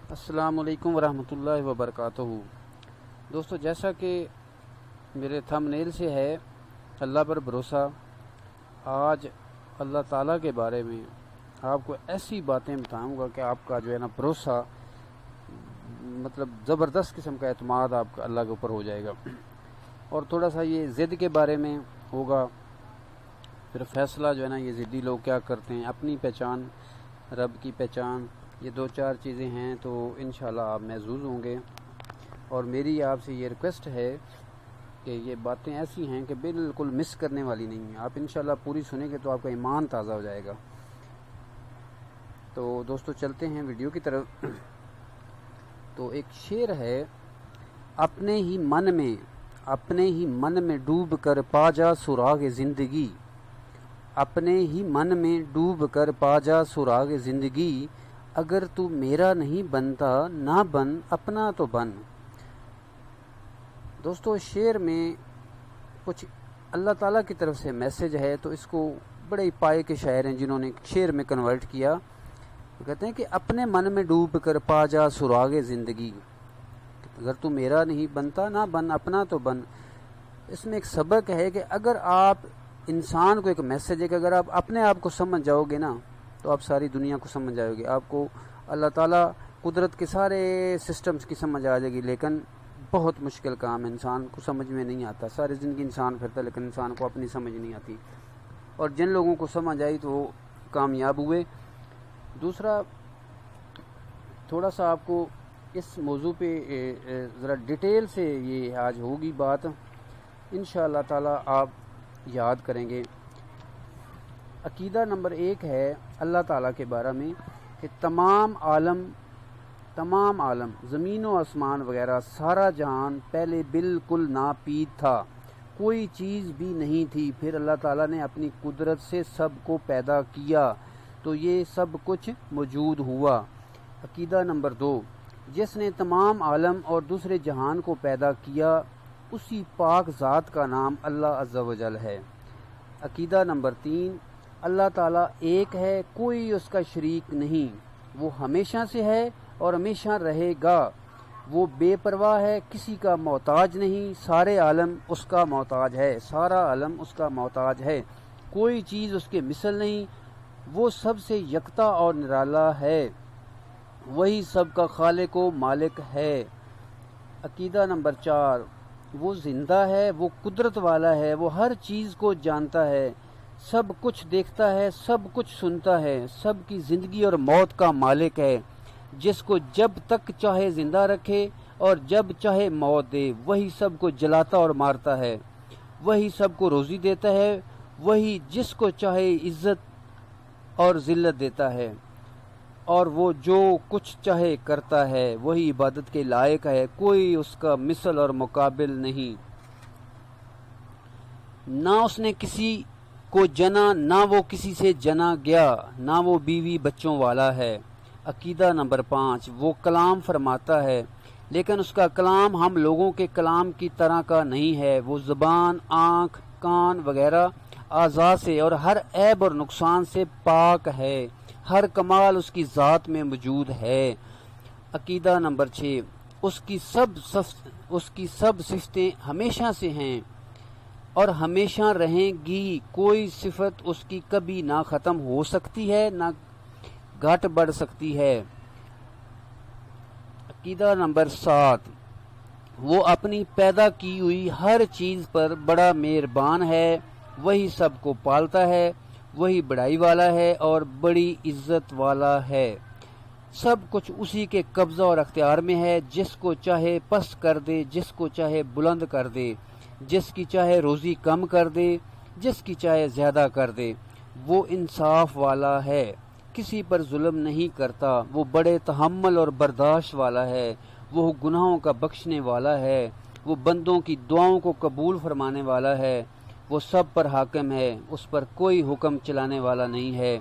السلام علیکم ورحمۃ اللہ وبرکاتہ۔ دوستو، جیسا کہ میرے تھم نیل سے ہے اللہ پر بھروسہ، آج اللہ تعالیٰ کے بارے میں آپ کو ایسی باتیں بتاؤں گا کہ آپ کا جو ہے نا بھروسہ مطلب زبردست قسم کا اعتماد آپ کا اللہ کے اوپر ہو جائے گا۔ اور تھوڑا سا یہ ضد کے بارے میں ہوگا، پھر فیصلہ جو ہے نا یہ ضدی لوگ کیا کرتے ہیں، اپنی پہچان، رب کی پہچان، یہ دو چار چیزیں ہیں تو انشاءاللہ آپ محظوظ ہوں گے۔ اور میری آپ سے یہ ریکویسٹ ہے کہ یہ باتیں ایسی ہیں کہ بالکل مس کرنے والی نہیں ہیں، آپ انشاءاللہ پوری سنیں گے تو آپ کا ایمان تازہ ہو جائے گا۔ تو دوستو چلتے ہیں ویڈیو کی طرف۔ تو ایک شعر ہے، اپنے ہی من میں ڈوب کر پا جا سراغ زندگی، اپنے ہی من میں ڈوب کر پا جا سراغ زندگی، اگر تو میرا نہیں بنتا نہ بن اپنا تو بن۔ دوستو شعر میں کچھ اللہ تعالیٰ کی طرف سے میسج ہے، تو اس کو بڑے پائے کے شاعر ہیں جنہوں نے شعر میں کنورٹ کیا۔ وہ کہتے ہیں کہ اپنے من میں ڈوب کر پا جا سراغ زندگی، اگر تو میرا نہیں بنتا نہ بن اپنا تو بن۔ اس میں ایک سبق ہے کہ اگر آپ انسان کو، ایک میسج ہے کہ اگر آپ اپنے آپ کو سمجھ جاؤ گے نا تو آپ ساری دنیا کو سمجھ جاؤ گے، آپ کو اللہ تعالیٰ قدرت کے سارے سسٹمز کی سمجھ آ جائے گی۔ لیکن بہت مشکل کام ہے، انسان کو سمجھ میں نہیں آتا، ساری زندگی انسان پھرتا ہے لیکن انسان کو اپنی سمجھ نہیں آتی، اور جن لوگوں کو سمجھ آئی تو وہ کامیاب ہوئے۔ دوسرا، تھوڑا سا آپ کو اس موضوع پہ ذرا ڈیٹیل سے یہ آج ہوگی بات، انشاءاللہ تعالیٰ آپ یاد کریں گے۔ عقیدہ نمبر 1 ہے اللہ تعالیٰ کے بارے میں کہ تمام عالم زمین و آسمان وغیرہ سارا جہان پہلے بالکل ناپید تھا، کوئی چیز بھی نہیں تھی، پھر اللہ تعالیٰ نے اپنی قدرت سے سب کو پیدا کیا تو یہ سب کچھ موجود ہوا۔ عقیدہ نمبر 2، جس نے تمام عالم اور دوسرے جہان کو پیدا کیا اسی پاک ذات کا نام اللہ عز و جل ہے۔ عقیدہ نمبر 3، اللہ تعالیٰ ایک ہے، کوئی اس کا شریک نہیں، وہ ہمیشہ سے ہے اور ہمیشہ رہے گا، وہ بے پرواہ ہے، کسی کا محتاج نہیں، سارے عالم اس کا محتاج ہے، سارا عالم اس کا محتاج ہے، کوئی چیز اس کے مثل نہیں، وہ سب سے یکتا اور نرالا ہے، وہی سب کا خالق و مالک ہے۔ عقیدہ نمبر 4، وہ زندہ ہے، وہ قدرت والا ہے، وہ ہر چیز کو جانتا ہے، سب کچھ دیکھتا ہے، سب کچھ سنتا ہے، سب کی زندگی اور موت کا مالک ہے، جس کو جب تک چاہے زندہ رکھے اور جب چاہے موت دے، وہی سب کو جلاتا اور مارتا ہے، وہی سب کو روزی دیتا ہے، وہی جس کو چاہے عزت اور ذلت دیتا ہے، اور وہ جو کچھ چاہے کرتا ہے، وہی عبادت کے لائق ہے، کوئی اس کا مثل اور مقابل نہیں۔ نہ اس نے کسی کو جنا، نہ وہ کسی سے جنا گیا، نہ وہ بیوی بچوں والا ہے۔ عقیدہ نمبر 5، وہ کلام فرماتا ہے لیکن اس کا کلام ہم لوگوں کے کلام کی طرح کا نہیں ہے، وہ زبان، آنکھ، کان وغیرہ اعضاء سے اور ہر عیب اور نقصان سے پاک ہے، ہر کمال اس کی ذات میں موجود ہے۔ عقیدہ نمبر 6، اس کی سب صفتیں ہمیشہ سے ہیں اور ہمیشہ رہیں گی، کوئی صفت اس کی کبھی نہ ختم ہو سکتی ہے نہ گھٹ بڑھ سکتی ہے۔ عقیدہ نمبر 7، وہ اپنی پیدا کی ہوئی ہر چیز پر بڑا مہربان ہے، وہی سب کو پالتا ہے، وہی بڑائی والا ہے اور بڑی عزت والا ہے، سب کچھ اسی کے قبضہ اور اختیار میں ہے، جس کو چاہے پست کر دے، جس کو چاہے بلند کر دے، جس کی چاہے روزی کم کر دے، جس کی چاہے زیادہ کر دے، وہ انصاف والا ہے، کسی پر ظلم نہیں کرتا، وہ بڑے تحمل اور برداشت والا ہے، وہ گناہوں کا بخشنے والا ہے، وہ بندوں کی دعاؤں کو قبول فرمانے والا ہے، وہ سب پر حاکم ہے، اس پر کوئی حکم چلانے والا نہیں ہے،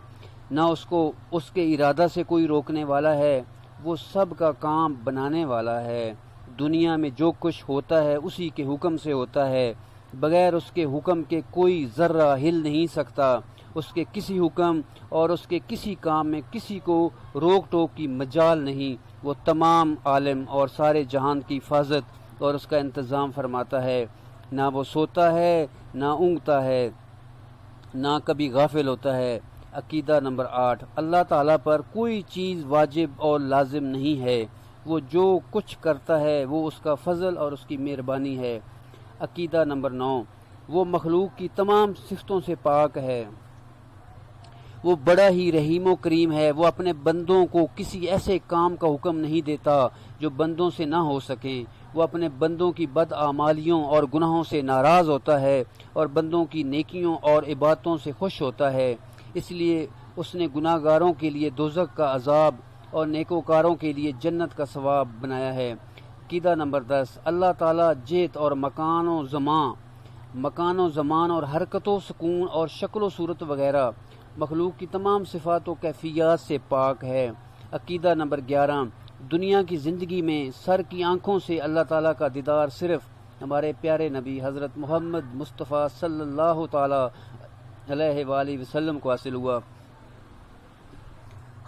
نہ اس کو اس کے ارادہ سے کوئی روکنے والا ہے، وہ سب کا کام بنانے والا ہے، دنیا میں جو کچھ ہوتا ہے اسی کے حکم سے ہوتا ہے، بغیر اس کے حکم کے کوئی ذرہ ہل نہیں سکتا، اس کے کسی حکم اور اس کے کسی کام میں کسی کو روک ٹوک کی مجال نہیں۔ وہ تمام عالم اور سارے جہان کی حفاظت اور اس کا انتظام فرماتا ہے، نہ وہ سوتا ہے نہ اونگتا ہے نہ کبھی غافل ہوتا ہے۔ عقیدہ نمبر 8، اللہ تعالیٰ پر کوئی چیز واجب اور لازم نہیں ہے، وہ جو کچھ کرتا ہے وہ اس کا فضل اور اس کی مہربانی ہے۔ عقیدہ نمبر 9، وہ مخلوق کی تمام صفتوں سے پاک ہے، وہ بڑا ہی رحیم و کریم ہے۔ وہ اپنے بندوں کو کسی ایسے کام کا حکم نہیں دیتا جو بندوں سے نہ ہو سکیں۔ وہ اپنے بندوں کی بدعمالیوں اور گناہوں سے ناراض ہوتا ہے اور بندوں کی نیکیوں اور عبادتوں سے خوش ہوتا ہے۔ اس لیے اس نے گناہ گاروں کے لیے دوزخ کا عذاب اور نیکوکاروں کے لیے جنت کا ثواب بنایا ہے۔ عقیدہ نمبر 10، اللہ تعالیٰ جہت اور مکان و زمان اور حرکت و سکون اور شکل و صورت وغیرہ مخلوق کی تمام صفات و کیفیات سے پاک ہے۔ عقیدہ نمبر 11، دنیا کی زندگی میں سر کی آنکھوں سے اللہ تعالیٰ کا دیدار صرف ہمارے پیارے نبی حضرت محمد مصطفیٰ صلی اللہ تعالیٰ علیہ وآلہ وسلم کو حاصل ہوا۔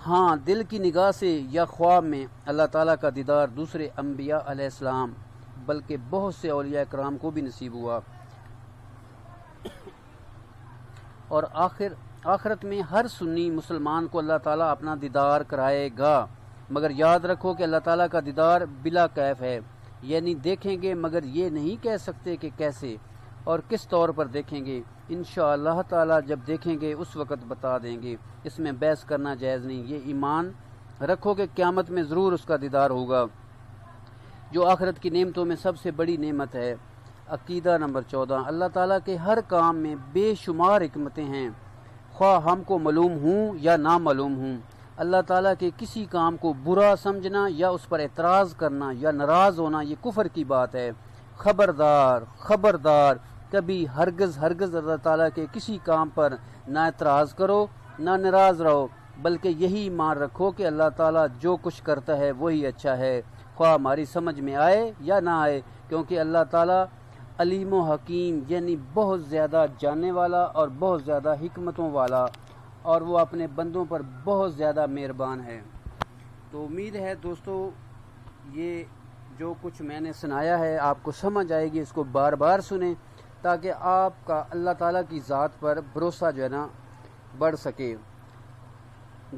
ہاں، دل کی نگاہ سے یا خواب میں اللہ تعالیٰ کا دیدار دوسرے انبیاء علیہ السلام بلکہ بہت سے اولیاء کرام کو بھی نصیب ہوا، اور آخرت میں ہر سنی مسلمان کو اللہ تعالیٰ اپنا دیدار کرائے گا۔ مگر یاد رکھو کہ اللہ تعالیٰ کا دیدار بلا کیف ہے، یعنی دیکھیں گے مگر یہ نہیں کہہ سکتے کہ کیسے اور کس طور پر دیکھیں گے۔ انشاءاللہ تعالیٰ جب دیکھیں گے اس وقت بتا دیں گے، اس میں بحث کرنا جائز نہیں۔ یہ ایمان رکھو کہ قیامت میں ضرور اس کا دیدار ہوگا، جو آخرت کی نعمتوں میں سب سے بڑی نعمت ہے۔ عقیدہ نمبر 14، اللہ تعالیٰ کے ہر کام میں بے شمار حکمتیں ہیں، خواہ ہم کو معلوم ہوں یا نہ معلوم ہوں۔ اللہ تعالیٰ کے کسی کام کو برا سمجھنا یا اس پر اعتراض کرنا یا ناراض ہونا یہ کفر کی بات ہے۔ خبردار، کبھی ہرگز اللہ تعالیٰ کے کسی کام پر نہ اعتراض کرو نہ ناراض رہو، بلکہ یہی مان رکھو کہ اللہ تعالیٰ جو کچھ کرتا ہے وہی اچھا ہے، خواہ ہماری سمجھ میں آئے یا نہ آئے، کیونکہ اللہ تعالیٰ علیم و حکیم یعنی بہت زیادہ جاننے والا اور بہت زیادہ حکمتوں والا، اور وہ اپنے بندوں پر بہت زیادہ مہربان ہے۔ تو امید ہے دوستو یہ جو کچھ میں نے سنایا ہے آپ کو سمجھ آئے گی، اس کو بار بار سنیں تاکہ آپ کا اللہ تعالیٰ کی ذات پر بھروسہ جو ہے نا بڑھ سکے۔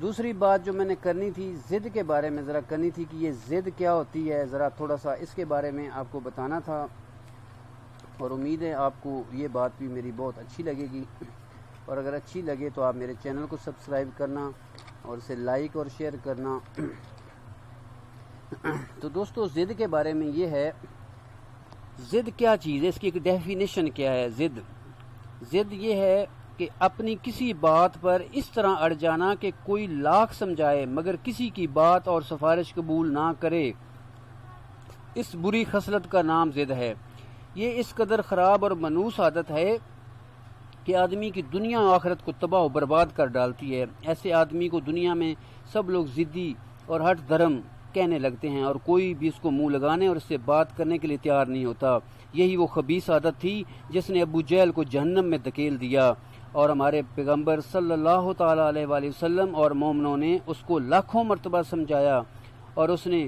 دوسری بات جو میں نے کرنی تھی ضد کے بارے میں ذرا کرنی تھی کہ یہ ضد کیا ہوتی ہے، ذرا تھوڑا سا اس کے بارے میں آپ کو بتانا تھا، اور امید ہے آپ کو یہ بات بھی میری بہت اچھی لگے گی، اور اگر اچھی لگے تو آپ میرے چینل کو سبسکرائب کرنا اور اسے لائک اور شیئر کرنا۔ تو دوستو ضد کے بارے میں یہ ہے، ضد کیا چیز ہے، اس کی ایک ڈیفینیشن کیا ہے۔ ضد یہ ہے کہ اپنی کسی بات پر اس طرح اڑ جانا کہ کوئی لاکھ سمجھائے مگر کسی کی بات اور سفارش قبول نہ کرے، اس بری خصلت کا نام ضد ہے۔ یہ اس قدر خراب اور منحوس عادت ہے کہ آدمی کی دنیا و آخرت کو تباہ و برباد کر ڈالتی ہے۔ ایسے آدمی کو دنیا میں سب لوگ ضدی اور ہٹ دھرم کہنے لگتے ہیں، اور کوئی بھی اس کو منہ لگانے اور اس سے بات کرنے کے لیے تیار نہیں ہوتا۔ یہی وہ خبیث عادت تھی جس نے ابو جہل کو جہنم میں دھکیل دیا، اور ہمارے پیغمبر صلی اللہ تعالیٰ علیہ وآلہ وسلم اور مومنوں نے اس کو لاکھوں مرتبہ سمجھایا، اور اس نے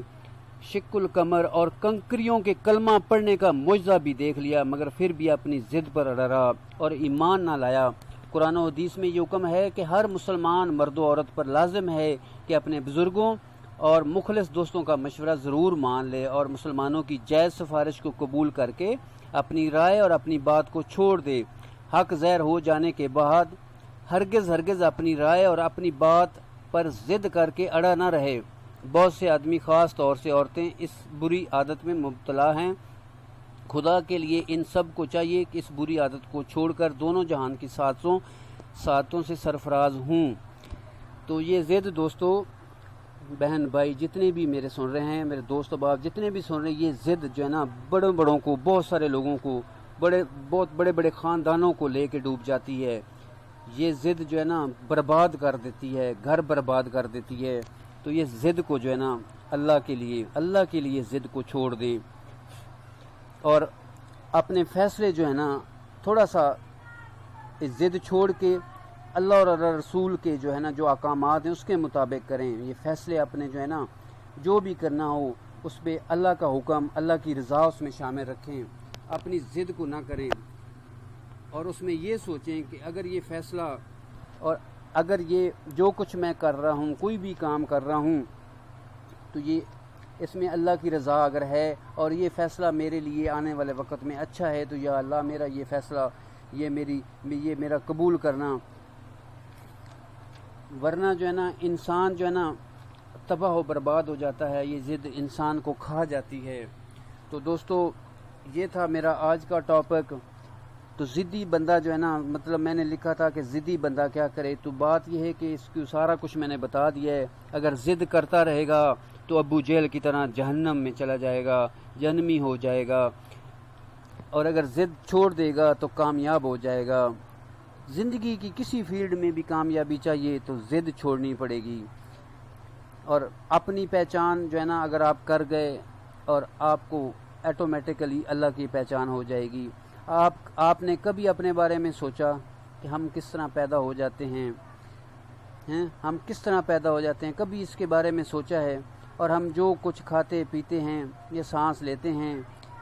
شق القمر اور کنکریوں کے کلمہ پڑھنے کا معجزہ بھی دیکھ لیا، مگر پھر بھی اپنی ضد پر اڑا رہا اور ایمان نہ لایا۔ قرآن و حدیث میں یہ حکم ہے کہ ہر مسلمان مرد و عورت پر لازم ہے کہ اپنے بزرگوں اور مخلص دوستوں کا مشورہ ضرور مان لے، اور مسلمانوں کی جائز سفارش کو قبول کر کے اپنی رائے اور اپنی بات کو چھوڑ دے۔ حق ظاہر ہو جانے کے بعد ہرگز اپنی رائے اور اپنی بات پر ضد کر کے اڑا نہ رہے۔ بہت سے آدمی خاص طور سے عورتیں اس بری عادت میں مبتلا ہیں۔ خدا کے لیے ان سب کو چاہیے کہ اس بری عادت کو چھوڑ کر دونوں جہان کی سعادتوں سے سرفراز ہوں۔ تو یہ ضد دوستو، بہن بھائی جتنے بھی میرے سن رہے ہیں، میرے دوست احباب جتنے بھی سن رہے ہیں، یہ ضد جو ہے نا بڑوں کو، بہت سارے لوگوں کو، بہت بڑے خاندانوں کو لے کے ڈوب جاتی ہے۔ یہ ضد جو ہے نا برباد کر دیتی ہے، گھر برباد کر دیتی ہے۔ تو یہ ضد کو جو ہے نا اللہ کے لیے ضد کو چھوڑ دے، اور اپنے فیصلے جو ہے نا تھوڑا سا ضد چھوڑ کے اللہ اور رسول کے جو ہے نا جو احکامات ہیں اس کے مطابق کریں. یہ فیصلے اپنے جو ہے نا جو بھی کرنا ہو اس پہ اللہ کا حکم، اللہ کی رضا اس میں شامل رکھیں. اپنی ضد کو نہ کریں اور اس میں یہ سوچیں کہ اگر یہ فیصلہ اور اگر یہ جو کچھ میں کر رہا ہوں، کوئی بھی کام کر رہا ہوں، تو یہ اس میں اللہ کی رضا اگر ہے اور یہ فیصلہ میرے لیے آنے والے وقت میں اچھا ہے، تو یا اللہ میرا یہ فیصلہ یہ میرا قبول کرنا. ورنہ جو ہے نا انسان جو ہے نا تباہ و برباد ہو جاتا ہے، یہ ضد انسان کو کھا جاتی ہے. تو دوستو یہ تھا میرا آج کا ٹاپک. تو ضدی بندہ جو ہے نا، مطلب میں نے لکھا تھا کہ ضدی بندہ کیا کرے، تو بات یہ ہے کہ اس کو سارا کچھ میں نے بتا دیا ہے. اگر ضد کرتا رہے گا تو ابو جہل کی طرح جہنم میں چلا جائے گا، جہنمی ہو جائے گا. اور اگر ضد چھوڑ دے گا تو کامیاب ہو جائے گا. زندگی کی کسی فیلڈ میں بھی کامیابی چاہیے تو ضد چھوڑنی پڑے گی. اور اپنی پہچان جو ہے نا اگر آپ کر گئے اور آپ کو ایٹومیٹیکلی اللہ کی پہچان ہو جائے گی. آپ نے کبھی اپنے بارے میں سوچا کہ ہم کس طرح پیدا ہو جاتے ہیں؟ ہم کس طرح پیدا ہو جاتے ہیں؟ کبھی اس کے بارے میں سوچا ہے؟ اور ہم جو کچھ کھاتے پیتے ہیں، یہ سانس لیتے ہیں،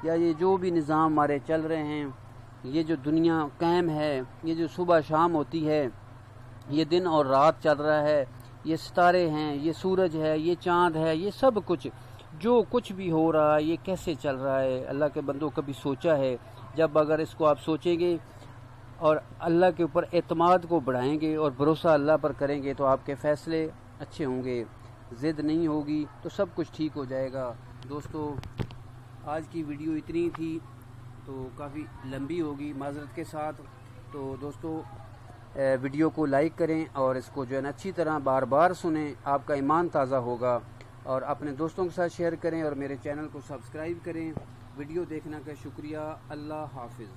یا یہ جو بھی نظام ہمارے چل رہے ہیں، یہ جو دنیا قائم ہے، یہ جو صبح شام ہوتی ہے، یہ دن اور رات چل رہا ہے، یہ ستارے ہیں، یہ سورج ہے، یہ چاند ہے، یہ سب کچھ جو کچھ بھی ہو رہا ہے یہ کیسے چل رہا ہے؟ اللہ کے بندوں کبھی سوچا ہے؟ جب اگر اس کو آپ سوچیں گے اور اللہ کے اوپر اعتماد کو بڑھائیں گے اور بھروسہ اللہ پر کریں گے تو آپ کے فیصلے اچھے ہوں گے. ضد نہیں ہوگی تو سب کچھ ٹھیک ہو جائے گا. دوستو آج کی ویڈیو اتنی تھی تو کافی لمبی ہوگی، معذرت کے ساتھ. تو دوستو ویڈیو کو لائک کریں اور اس کو جو ہے نا اچھی طرح بار بار سنیں، آپ کا ایمان تازہ ہوگا. اور اپنے دوستوں کے ساتھ شیئر کریں اور میرے چینل کو سبسکرائب کریں. ویڈیو دیکھنے کا شکریہ. اللہ حافظ.